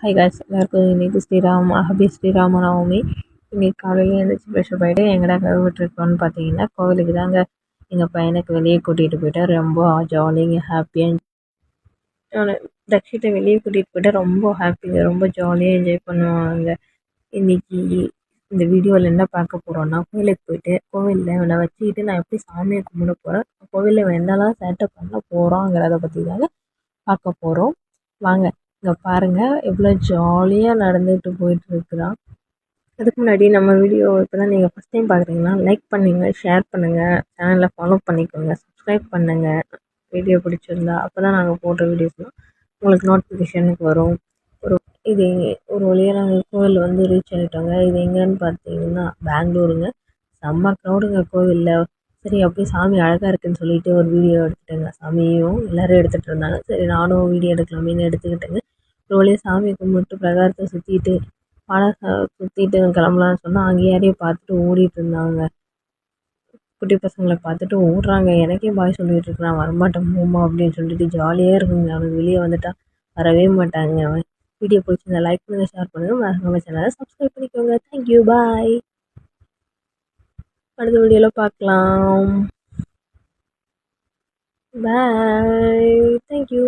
Hi guys, எல்லாருக்கும் இன்னைக்கு happy Sri Rama Navami. இன்னைக்கு காலையில் எழுந்திரிச்சு ஃப்ரெஷ்ஷப் ஆகிட்டு எங்கடா விட்டுருக்கோன்னு பார்த்தீங்கன்னா கோவிலுக்கு தாங்க. எங்கள் பையனுக்கு வெளியே கூட்டிகிட்டு போயிட்டு ரொம்ப ஜாலியாக ஹாப்பியாக தக்ஷித்தை வெளியே கூட்டிகிட்டு போயிட்டு ரொம்ப ஹாப்பியாக ரொம்ப ஜாலியாக என்ஜாய் பண்ணுவாங்க. இன்னைக்கு இந்த வீடியோவில் என்ன பார்க்க போகிறோன்னா, கோவிலுக்கு போயிட்டு கோவிலில் இவனை வச்சுக்கிட்டு நான் எப்படி சாமியை கும்பிட போகிறேன், கோவிலில் இவன் என்னெல்லாம் சேட்டை பண்ண போகிறாங்கிறத பற்றி தாங்க பார்க்க போகிறோம். வாங்க இங்கே பாருங்கள் எவ்வளோ ஜாலியாக நடந்துட்டு போயிட்டுருக்குறான். அதுக்கு முன்னாடி நம்ம வீடியோ இப்போ தான் நீங்கள் ஃபஸ்ட் டைம் பார்க்குறீங்கன்னா லைக் பண்ணுங்கள், ஷேர் பண்ணுங்கள், சேனலை ஃபாலோ பண்ணிக்கோங்க, சப்ஸ்கிரைப் பண்ணுங்கள். வீடியோ பிடிச்சிருந்தா அப்போ தான் நாங்கள் போடுற வீடியோஸ்லாம் உங்களுக்கு நோட்டிஃபிகேஷனுக்கு வரும். இது ஒரு வழியாக நாங்கள் கோவில் ரீச் ஆகிட்டோங்க. இது எங்கேன்னு பார்த்தீங்கன்னா பெங்களூருங்க. செம்ம க்ரௌடுங்க கோவிலில். சரி அப்படியே சாமி அழகாக இருக்குதுன்னு சொல்லிட்டு ஒரு வீடியோ எடுத்துட்டேங்க. சாமியும் எல்லோரும் எடுத்துகிட்டு இருந்தாங்க. சரி நானும் வீடியோ எடுக்கலாமேன்னு எடுத்துக்கிட்டேங்க. ஒரு வழியாக சாமி கும்பிட்டு பிரகாரத்தை சுற்றிட்டு பானை சுற்றிட்டு கிளம்பலான்னு சொன்னால் அங்கே யாரையும் பார்த்துட்டு ஓடிட்டு இருந்தாங்க. குட்டி பசங்களை பார்த்துட்டு ஓடுறாங்க. எனக்கே பாய் சொல்லிகிட்டு இருக்கிறான், வரமாட்டேன் போமா அப்படின்னு சொல்லிட்டு. ஜாலியாக இருக்குங்க. அவனுக்கு வெளியே வந்துட்டா வரவே மாட்டாங்க. அவன் வீடியோ பிடிச்சிருந்தா லைக் பண்ணுங்கள், ஷேர் பண்ணுங்கள், நம்ம சேனலை சப்ஸ்கிரைப் பண்ணிக்கோங்க. தேங்க்யூ, பாய். அடுத்த வீடியோவில் பார்க்கலாம். பாய், தேங்க்யூ.